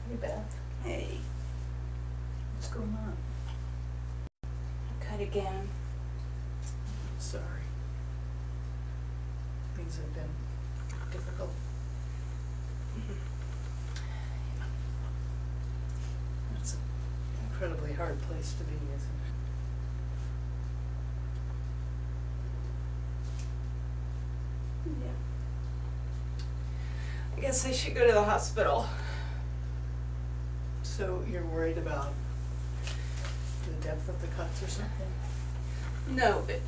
Hey, Beth. Hey, What's going on? cut again. Sorry. Things have been difficult. That's an incredibly hard place to be, isn't it? Yeah. I guess I should go to the hospital. So you're worried about the depth of the cuts or something? No, but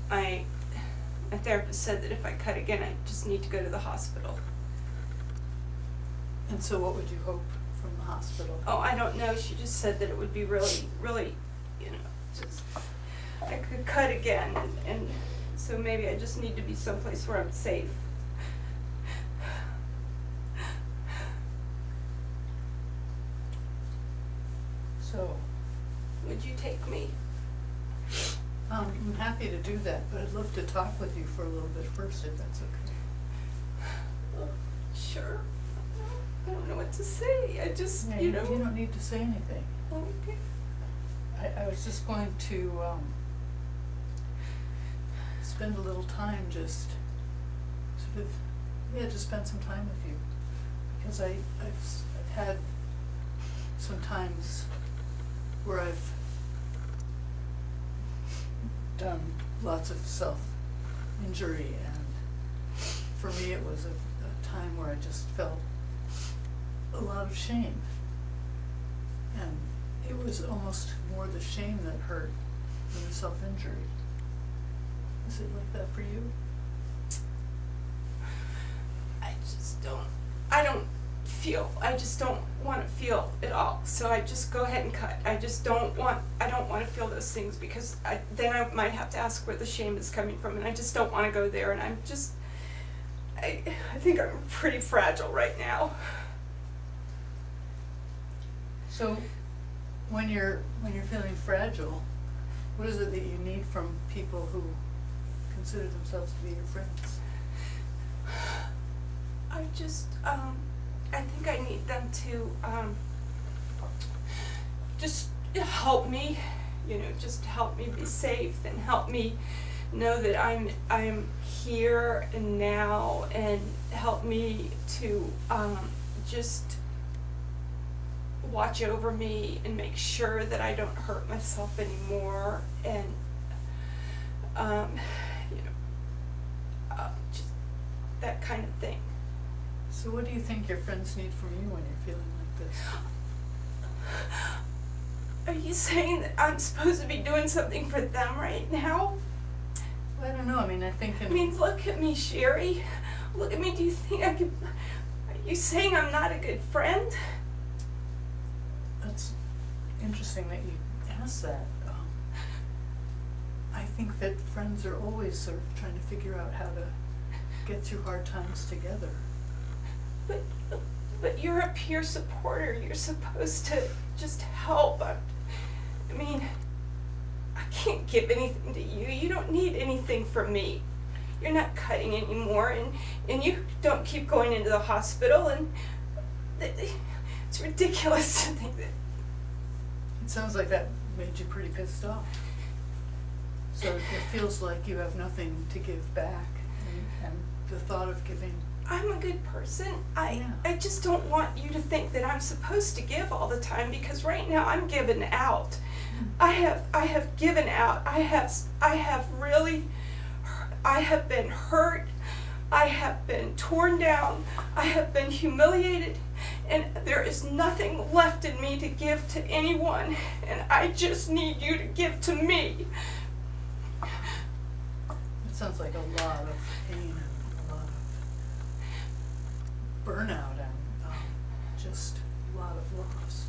my therapist said that if I cut again, I just need to go to the hospital. And so what would you hope from the hospital? Oh, I don't know. She just said that it would be really, really, just I could cut again, and so maybe I just need to be someplace where I'm safe. So, Would you take me? I'm happy to do that, but I'd love to talk with you for a little bit first, if that's okay. Sure. I don't know what to say. I just, Yeah, you don't need to say anything. Okay. I was just going to spend a little time just sort of, just spend some time with you. Because I've had some times where I've done lots of self-injury, and for me it was a time where I just felt a lot of shame. And it was almost more the shame that hurt than the self-injury. Is it like that for you? I just don't want to feel it all. So I just go ahead and cut. I don't want to feel those things, because then I might have to ask where the shame is coming from, and I just don't want to go there, and I think I'm pretty fragile right now. So when you're feeling fragile, what is it that you need from people who consider themselves to be your friends? I think I need them to just help me, just help me be safe, and help me know that I'm here and now, and help me to just watch over me and make sure that I don't hurt myself anymore, and just that kind of thing. So what do you think your friends need from you when you're feeling like this? Are you saying that I'm supposed to be doing something for them right now? Well, I don't know. I mean, Look at me, Sherry. Look at me. Do you think I could... Are you saying I'm not a good friend? That's interesting that you asked that. I think that friends are always sort of trying to figure out how to get through hard times together. But you're a peer supporter. You're supposed to just help. I can't give anything to you. You don't need anything from me. You're not cutting anymore, and you don't keep going into the hospital, and it's ridiculous to think that. It sounds like that made you pretty pissed off. So it feels like you have nothing to give back, and the thought of giving... I'm a good person. I just don't want you to think that I'm supposed to give all the time, because right now I'm giving out. I have given out. I have been hurt. I have been torn down. I have been humiliated, and there is nothing left in me to give to anyone, and I just need you to give to me. It sounds like a lot of pain and a lot of burnout, and just a lot of loss.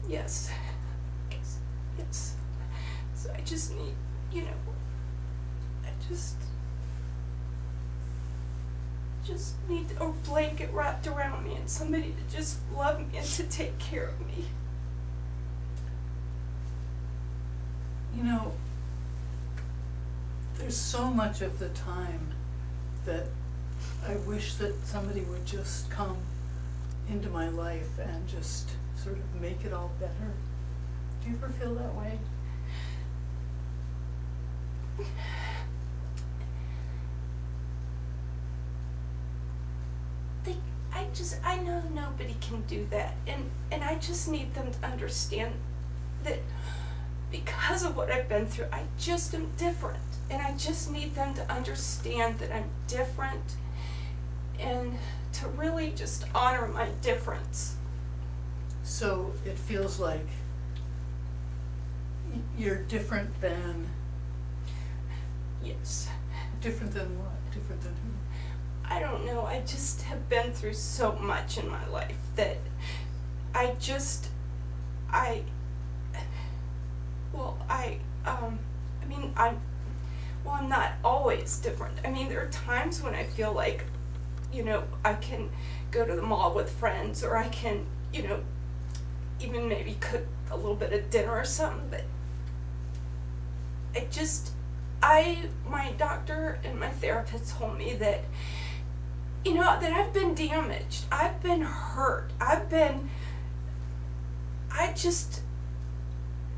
Yes. Yes. So I just need, I just need a blanket wrapped around me, and somebody to just love me and to take care of me. There's so much of the time that I wish that somebody would just come into my life and just sort of make it all better. Do you ever feel that way? I know nobody can do that, and I just need them to understand that because of what I've been through, I just am different, and I just need them to understand that I'm different and to really just honor my difference. So it feels like you're different than... Yes. Different than what? Different than who? I don't know, I just have been through so much in my life that I'm not always different. I mean, there are times when I feel like, you know, I can go to the mall with friends, or I can, you know, even maybe cook a little bit of dinner or something, but my doctor and my therapist told me that, you know, that I've been damaged, I've been hurt,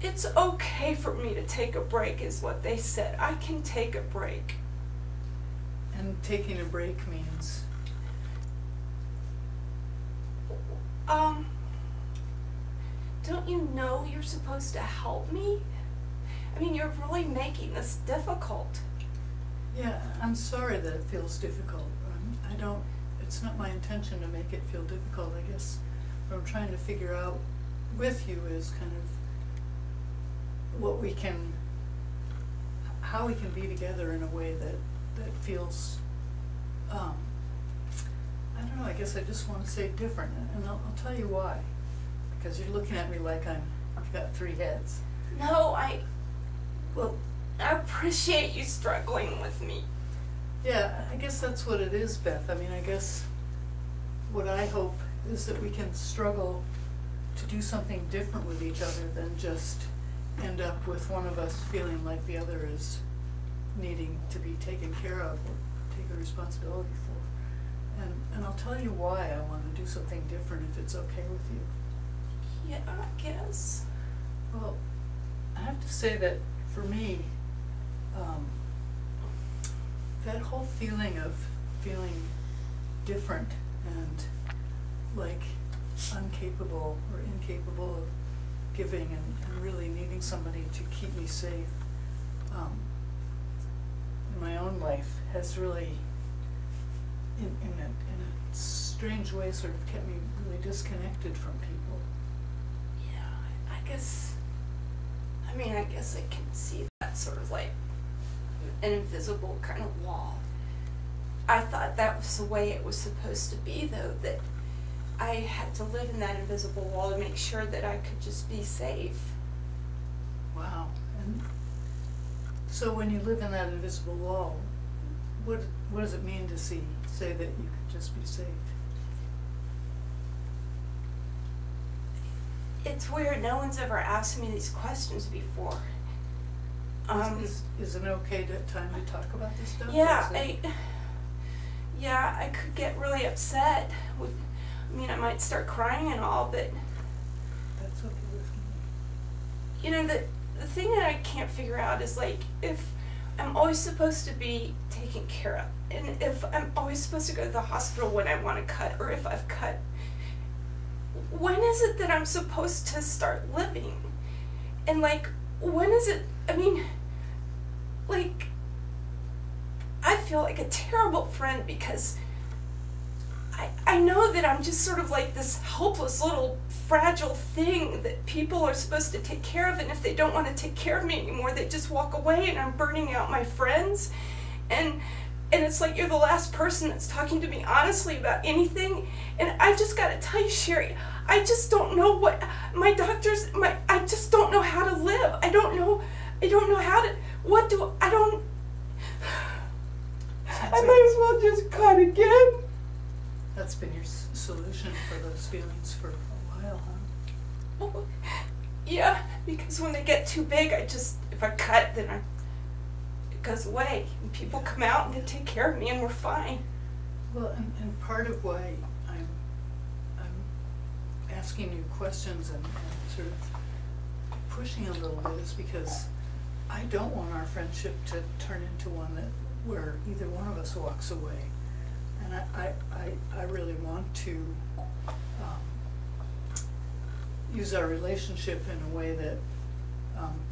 it's okay for me to take a break, is what they said. I can take a break. And taking a break means? Don't you know you're supposed to help me? I mean, you're really making this difficult. Yeah, I'm sorry that it feels difficult. It's not my intention to make it feel difficult. I guess what I'm trying to figure out with you is kind of how we can be together in a way that feels, I don't know, I guess I just want to say different, and I'll tell you why. Because you're looking at me like I've got three heads. No, I appreciate you struggling with me. Yeah, I guess that's what it is, Beth. I mean, I guess what I hope is that we can struggle to do something different with each other than just end up with one of us feeling like the other is needing to be taken care of or take a responsibility for. And I'll tell you why I want to do something different, if it's okay with you. Yeah, I guess. Well, I have to say that for me, that whole feeling of feeling different and like incapable of giving and really needing somebody to keep me safe in my own life has really, in a strange way, sort of kept me really disconnected from people. Yeah, I guess I can see that sort of like an invisible kind of wall. I thought that was the way it was supposed to be, though, that I had to live in that invisible wall to make sure that I could just be safe. Wow. And so when you live in that invisible wall, what does it mean to say that you could just be safe? It's weird. No one's ever asked me these questions before. Is it okay time to talk about this stuff? Yeah, I could get really upset. I mean, I might start crying and all, but that's okay with me. You know, the thing that I can't figure out is, like, if I'm always supposed to be taken care of, and if I'm always supposed to go to the hospital when I want to cut, or if I've cut, when is it that I'm supposed to start living? And, like, when is it, I mean, like, I feel like a terrible friend because I know that I'm just sort of like this helpless little fragile thing that people are supposed to take care of, and if they don't want to take care of me anymore, they just walk away, and I'm burning out my friends, and it's like you're the last person that's talking to me honestly about anything. And I just gotta tell you, Sherry, I just don't know what I just don't know how to live. I don't know how to, I might as well just cut again. That's been your solution for those feelings for a while, huh? Well, yeah, because when they get too big, if I cut, then it goes away. And people come out and they take care of me and we're fine. Well, and part of why I'm asking you questions and sort of pushing a little bit is because I don't want our friendship to turn into one where either one of us walks away. And I really want to use our relationship in a way that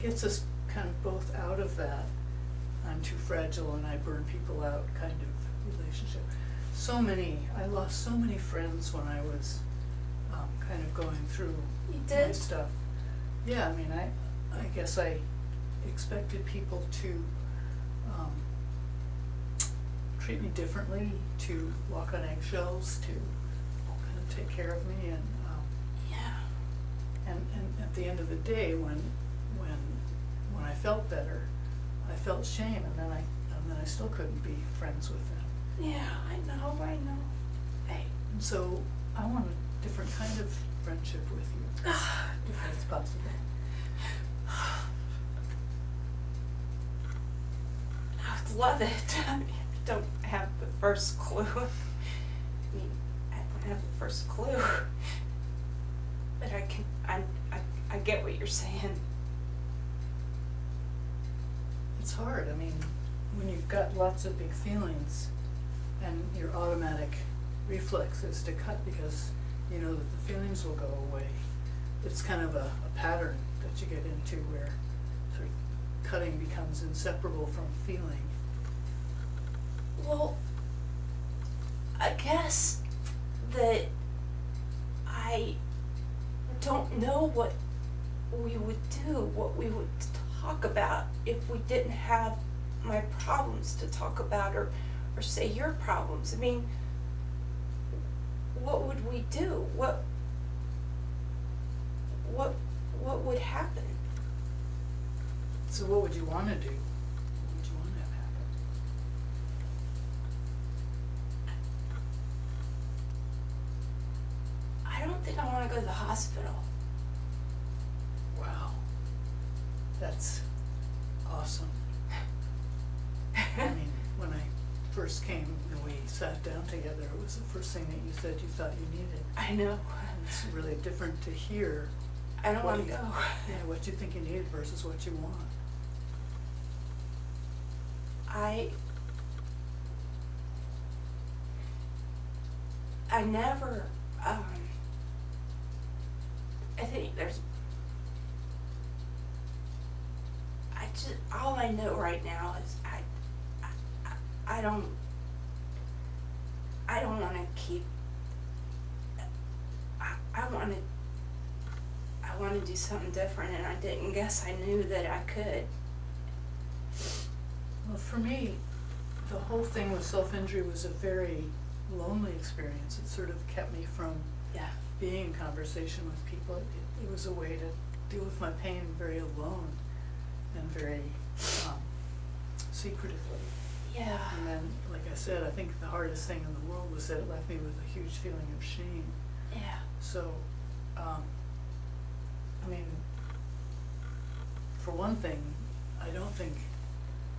gets us kind of both out of that I'm too fragile and I burn people out kind of relationship. I lost so many friends when I was kind of going through my stuff. Yeah, I mean, I guess I expected people to treat me differently, to walk on eggshells, to kind of take care of me, and and at the end of the day, when I felt better, I felt shame, and then I still couldn't be friends with them. Yeah, I know. Hey. And so I want a different kind of friendship with you, if that's possible. I would love it. I don't have the first clue. I don't have the first clue. But I get what you're saying. It's hard. I mean, when you've got lots of big feelings and your automatic reflex is to cut because you know that the feelings will go away, it's kind of a pattern that you get into where sort of cutting becomes inseparable from feeling. Well, I guess that I don't know what we would do, what we would talk about if we didn't have my problems to talk about, or say your problems. I mean, what would we do? What would happen? So what would you want to do? What would you want to have happen? I don't think I want to go to the hospital. Wow. That's awesome. I mean, when I first came and we sat down together, it was the first thing that you said you thought you needed. I know. And it's really different to hear. I don't want to go. Yeah, what you think you need versus what you want. I never, I think all I know right now is I don't want to keep, I want to do something different, and I didn't guess I knew that I could. Well, for me, the whole thing with self-injury was a very lonely experience. It sort of kept me from being in conversation with people. It was a way to deal with my pain very alone and very secretively. Yeah. And then, like I said, I think the hardest thing in the world was that it left me with a huge feeling of shame. Yeah. So, I mean, for one thing, I don't think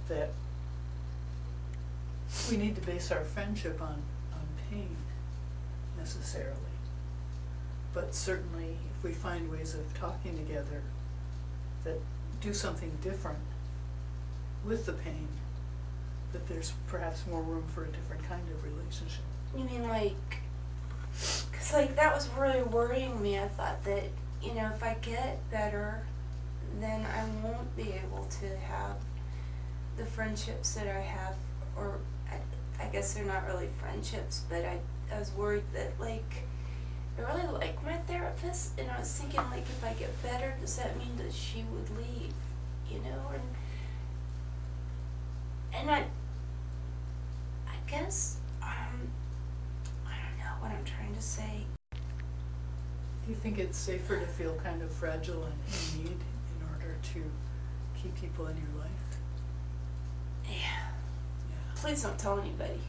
that we need to base our friendship on pain necessarily. But certainly, if we find ways of talking together that do something different with the pain, that there's perhaps more room for a different kind of relationship. You mean like, because like that was really worrying me. I thought that, you know, if I get better, then I won't be able to have the friendships that I have, or I guess they're not really friendships, but I was worried that, like, I really like my therapist, and I was thinking, like, if I get better, does that mean that she would leave, you know? And I guess, I don't know what I'm trying to say. Do you think it's safer to feel kind of fragile and in need in order to keep people in your life? Yeah. Yeah. Please don't tell anybody.